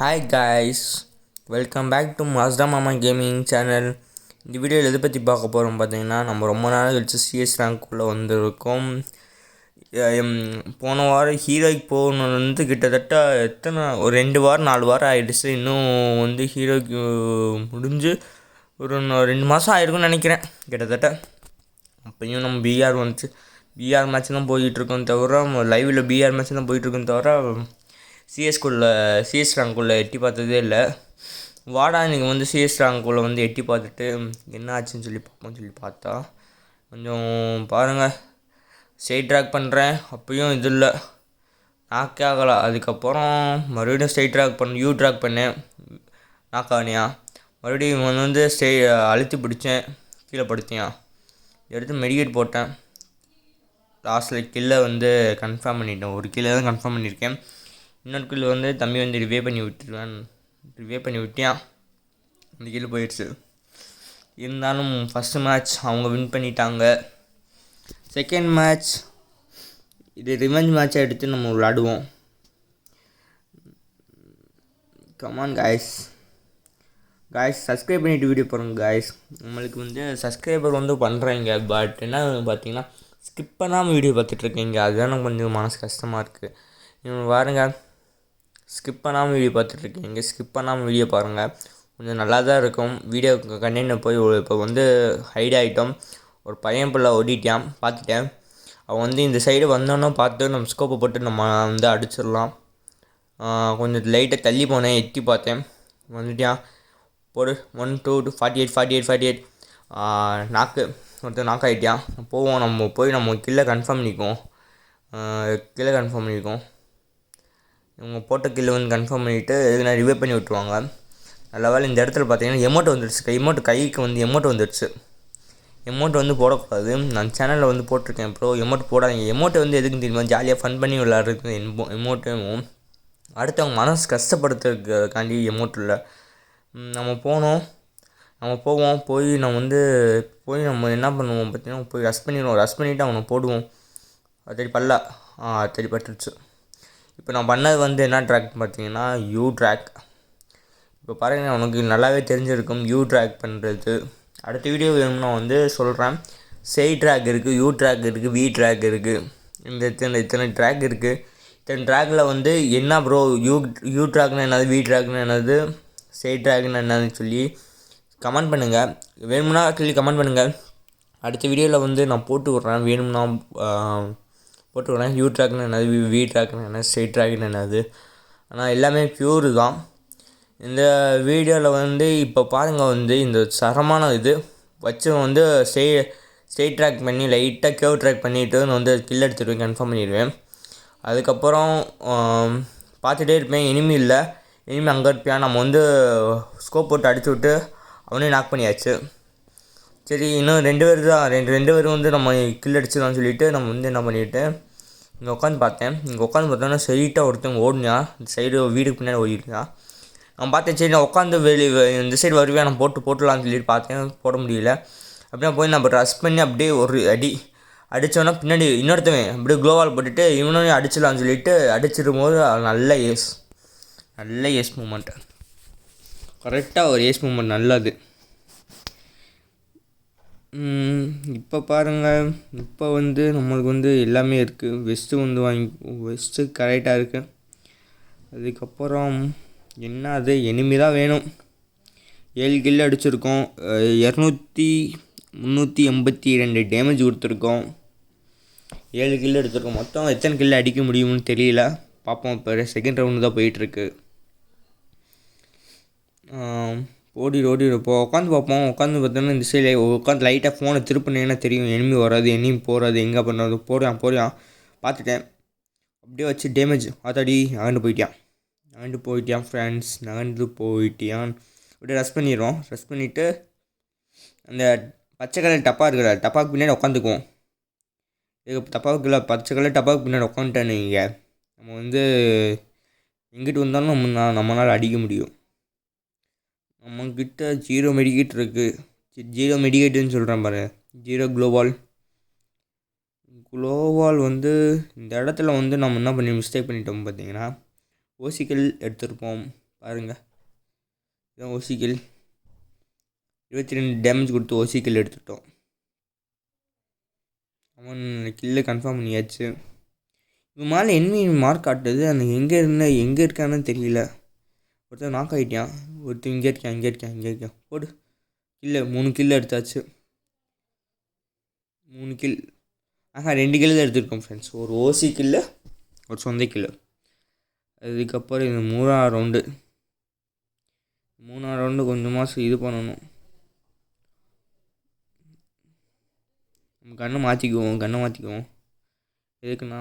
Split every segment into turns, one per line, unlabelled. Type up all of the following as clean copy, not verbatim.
Hi guys, welcome back to Masta Mama gaming channel. இந்த வீடியோவில் எதை பற்றி பார்க்க போகிறோம் பார்த்தீங்கன்னா, நம்ம ரொம்ப நாள் கழிச்சு சிஎஸ் ரேங்க்குள்ளே வந்திருக்கோம். போன வாரம் ஹீரோய்க்கு போகணும் வந்து கிட்டத்தட்ட ஒரு 2 வாரம் 4 வாரம் ஆகிடுச்சு. இன்னும் வந்து ஹீரோய்க்கு முடிஞ்சு ஒரு 2 மாதம் ஆகிருக்குன்னு நினைக்கிறேன் கிட்டத்தட்ட. அப்போயும் நம்ம பிஆர் வந்துச்சு, பிஆர் மேட்ச் தான் போயிட்டுருக்கோம் தவிர, லைவில் பிஆர் மேட்ச் தான் போயிட்டுருக்கோம் தவிர சிஎஸ் ரேங்க்குள்ளே எட்டி பார்த்ததே இல்லை. வாடா இன்றைக்கி வந்து சிஎஸ் ரேங்க்குள்ளே வந்து எட்டி பார்த்துட்டு என்ன ஆச்சுன்னு சொல்லி பார்ப்போம்னு சொல்லி பார்த்தா, கொஞ்சம் பாருங்கள், ஸ்ட்ரைட் ட்ராக் பண்ணுறேன், அப்பயும் இது இல்லை, நாக்கே ஆகலை. அதுக்கப்புறம் மறுபடியும் ஸ்ட்ரைட் ட்ராக் யூ ட்ராக் பண்ணேன், நாக்கானியா. மறுபடியும் வந்து அழுத்தி பிடிச்சேன், கீழே படுத்தியான். எடுத்து மெடிக்கேட் போட்டேன். லாஸ்ட்டில் கில்லை வந்து கன்ஃபார்ம் பண்ணிட்டேன், ஒரு கில்லை தான் கன்ஃபார்ம் பண்ணியிருக்கேன். இன்னொரு கில் வந்து தம்பி வந்து ரிவே பண்ணி விட்டியான், அந்த கில் போயிடுச்சு. இருந்தாலும் ஃபஸ்ட்டு மேட்ச் அவங்க வின் பண்ணிட்டாங்க. செகண்ட் மேட்ச் இது ரிவெஞ்ச் மேட்சாக எடுத்து நம்ம விளாடுவோம். கமான் காய்ஸ், சப்ஸ்கிரைப் பண்ணிவிட்டு வீடியோ பாருங்கள் காய்ஸ். நம்மளுக்கு வந்து சப்ஸ்கிரைபர் வந்து பண்ணுறீங்க, பட் என்ன பார்த்தீங்கன்னா ஸ்கிப் பண்ணாமல் வீடியோ பார்த்துட்ருக்கீங்க. அதுதான் கொஞ்சம் மனசு கஷ்டமாக இருக்குது. இவங்க பாருங்க, ஸ்கிப் பண்ணாமல் வீடியோ பார்த்துட்ருக்கீங்க, ஸ்கிப் பண்ணாமல் வீடியோ பாருங்கள், கொஞ்சம் நல்லா தான் இருக்கும். வீடியோ கண்டினியூ போய் இப்போ வந்து ஹைட் ஆகிட்டோம். ஒரு பையன் பிள்ளை ஓடிட்டான், பார்த்துட்டேன். அவன் வந்து இந்த சைடு வந்தோன்னே பார்த்து நம்ம ஸ்கோப்பை போட்டு நம்ம வந்து அடிச்சிடலாம். கொஞ்சம் லைட்டாக தள்ளி போனேன், எட்டி பார்த்தேன், வந்துட்டான். போடு 1 2 48 நாக்கு ஒருத்தர் நாக் ஆகிட்டான். போவோம், நம்ம கில்லை கன்ஃபார்ம் பண்ணிக்குவோம். இவங்க போட்ட கில்லை வந்து கன்ஃபார்ம் பண்ணிவிட்டு எதுனா ரிவே பண்ணி விட்ருவாங்க. நல்ல வேலை இந்த இடத்துல பார்த்தீங்கன்னா எமௌண்ட் வந்துடுச்சு, கைக்கு வந்து எமௌண்ட் வந்துடுச்சு. எமௌண்ட் வந்து போடக்கூடாது, நான் சேனலில் வந்து போட்டிருக்கேன் ப்ரோ, எமௌண்ட் போடாதீங்க. எமௌண்ட்டை வந்து எதுக்குன்னு தெரியுமா, ஜாலியாக ஃபன் பண்ணி விளாட்றதுக்கு எமௌண்ட்டும் அடுத்தவங்க மனசு கஷ்டப்படுத்துறதுக்காண்டி எமௌண்ட் இல்லை. நம்ம போவோம், போய் நம்ம என்ன பண்ணுவோம் பார்த்தீங்கன்னா, போய் ரஷ் பண்ணிவிட்டு அவனை போடுவோம். அது பல்லா பட்டுருச்சு. இப்போ நான் பண்ணது வந்து என்ன ட்ராக் பார்த்தீங்கன்னா யூ ட்ராக். இப்போ பாருங்கள், உனக்கு நல்லாவே தெரிஞ்சிருக்கும் யூ ட்ராக் பண்ணுறது. அடுத்த வீடியோ வேணும்னா வந்து சொல்கிறேன். ட்ராக் இருக்குது, யூ ட்ராக் இருக்குது, வி ட்ராக் இருக்குது, இத்தனை ட்ராக் இருக்குது. இத்தனை ட்ராக்கில் வந்து என்ன ப்ரோ யூ ட்ராக்னு என்னது, வி ட்ராக்னு என்னது, ட்ராக்னு என்னதுன்னு சொல்லி கமெண்ட் பண்ணுங்கள். வேணும்னா சொல்லி கமெண்ட் பண்ணுங்கள். அடுத்த வீடியோவில் வந்து நான் போட்டு விட்றேன், வேணும்னா போட்டு விட்றேன். யூ ட்ராக்னு என்னது, வி ட்ராக்னு என்னது, ட்ராக்னு என்னது. ஆனால் எல்லாமே ப்யூரு தான். இந்த வீடியோவில் வந்து இப்போ பாருங்கள், வந்து இந்த சரமான இது வச்சு வந்து ஸ்ட்ரெயிட் ட்ராக் பண்ணி லைட்டாக கேர்வ் ட்ராக் பண்ணிவிட்டு நான் வந்து கில் எடுத்துடுவேன், கன்ஃபார்ம் பண்ணிடுவேன். அதுக்கப்புறம் பார்த்துட்டே இருப்பேன், எனிமி இல்லை, எனிமி அங்கே இருப்பான். நம்ம வந்து ஸ்கோப் போட்டு அடிச்சு விட்டு அவனையும் நாக் பண்ணியாச்சு. சரி, இன்னும் 2 பேர் தான், ரெண்டு பேரும் வந்து நம்ம கில் அடிச்சிடலாம்னு சொல்லிவிட்டு நம்ம வந்து என்ன பண்ணிவிட்டு இங்கே உட்காந்து பார்த்தோன்னா ஸ்ட்ரெயிட்டாக ஒருத்தவங்க ஓடினான், இந்த சைடு வீடுக்கு பின்னாடி ஓடிட்டான். நான் பார்த்தேன், சரி நான் உட்காந்து இந்த சைடு வருவேன், நான் போட்டுடலான்னு சொல்லிட்டு பார்த்தேன், போட முடியல. அப்படியே போய் நம்ம ரஷ் பண்ணி அப்படியே ஒரு அடித்தோன்னா பின்னாடி இன்னொருத்தவன் அப்படியே க்ளோவால் போட்டுட்டு இவனையும் அடிச்சிடலான்னு சொல்லிட்டு அடிச்சிடும் போது நல்ல ஏஸ் மூமெண்ட், கரெக்டாக ஒரு ஏஸ் மூமெண்ட் நல்லது. இப்போ பாருங்கள், இப்போ வந்து நம்மளுக்கு வந்து எல்லாமே இருக்குது. வெஸ்ட்டு கரெக்டாக இருக்குது. அதுக்கப்புறம் என்ன, அது எனிமி தான் வேணும். 7 கில் அடிச்சிருக்கோம், 382 டேமேஜ் கொடுத்துருக்கோம், 7 கில் எடுத்துருக்கோம். மொத்தம் எத்தனை கில் அடிக்க முடியும்னு தெரியல, பார்ப்போம். இப்போ செகண்ட் ரவுண்டு தான் போயிட்டுருக்கு. இப்போ உட்காந்து பார்ப்போம். உட்காந்து பார்த்தோன்னா இந்த சைடில் உட்காந்து லைட்டாக ஃபோனை திருப்பினேன்னா தெரியும், எனிமி வராது, எனிமி போகிறது, எங்கே பண்ணுறது. போடுறான் பார்த்துட்டேன். அப்படியே வச்சு டேமேஜ் ஆத்தாடி நகர்ந்து போயிட்டான் ஃப்ரெண்ட்ஸ், அப்படியே ரஷ் பண்ணிவிட்டு அந்த பச்சை கலர் டப்பாக்கு பின்னாடி உட்காந்துக்குவோம். பச்சை கலர் டப்பாக்கு பின்னாடி உட்காந்துட்டேன்னு நீங்கள் நம்ம வந்து எங்கிட்டு வந்தாலும் நம்மளால் அடிக்க முடியும். நம்மக்கிட்ட 0 மெடிக்கேட் இருக்குது, 0 மெடிக்கேட்டுன்னு சொல்கிறேன் பாரு, 0 க்ளோவால் வந்து இந்த இடத்துல வந்து நம்ம என்ன மிஸ்டேக் பண்ணிட்டோம் பார்த்தீங்கன்னா, ஓசிக்கல் எடுத்திருப்போம். பாருங்கள், இதான் ஓசி கில். 22 டேமேஜ் கொடுத்து ஓசி கில் எடுத்துட்டோம். அவன் கில்லை கன்ஃபார்ம் பண்ணியாச்சு. இப்போ மேலே என்மி மார்க் காட்டுது, அந்த எங்கே இருக்கான்னு தெரியல. ஒருத்தர் நாக் ஆகிட்டான், ஒருத்தர் இங்கே இருக்கான். போடு கில்லு, 3 கில்லு எடுத்தாச்சு. 3 கில், 2 கில்லு தான் எடுத்துருக்கோம் ஃப்ரெண்ட்ஸ். ஒரு ஓசி கில்லு, ஒரு சொந்த கில்லு. அதுக்கப்புறம் இது 3ஆவது ரவுண்டு கொஞ்சமாக இது பண்ணணும். நம்ம கண்ணை மாற்றிக்குவோம். எதுக்குன்னா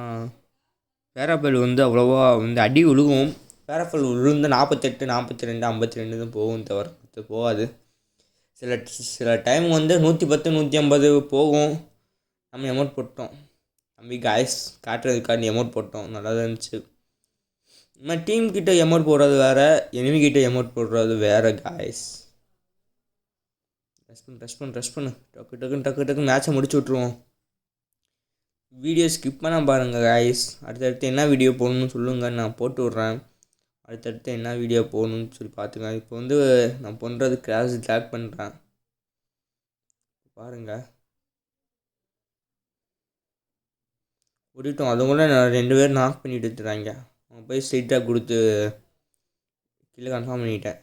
பேராப்பல் அவ்வளோவா அடி விழுகும். பேராப்பல் விழுந்து 48, 42, 52 தான் போகும், தவிர போகாது. சில டைம் 110, 150 போகும். நம்ம எமௌண்ட் போட்டோம், தம்பி காய்ஸ் காட்டுறதுக்காண்டி எமௌண்ட் போட்டோம், நல்லா தான் இருந்துச்சு. நம்ம டீம் கிட்ட எமௌண்ட் போடுறது வேறு, எனிமி கிட்ட எமௌண்ட் போடுறது வேறு காய்ஸ். ட்ரெஸ் பண்ணு டக்கு மேட்சை முடிச்சு விட்ருவோம். வீடியோ ஸ்கிப் பண்ணால் பாருங்கள் காய்ஸ். அடுத்தடுத்து என்ன வீடியோ போடணும்னு சொல்லுங்கள், நான் போட்டு விட்றேன். அடுத்தடுத்து என்ன வீடியோ போடணும்னு சொல்லி பார்த்துக்கேன். இப்போ நான் பண்ணுறது கிராஷ் ட்ராக் பண்ணுறேன், பாருங்கள். ஓடிட்டோம், அது கூட நான் 2 பேர் நாக் பண்ணிட்டு எடுத்துறாங்க. அவங்க போய் ஸ்ட்ரெயிட்டாக கொடுத்து கீழே கன்ஃபார்ம் பண்ணிட்டேன்.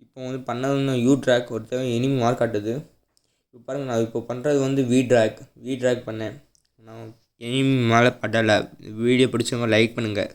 இப்போ பண்ணது யூ ட்ராக், ஒருத்தர் எனிமி மார்க் காட்டுது. இப்போ பாருங்கள், நான் இப்போ பண்ணுறது வி ட்ராக் பண்ணேன். நான் எனிமி மேலே படலை. வீடியோ பிடிச்சவங்க லைக் பண்ணுங்கள்.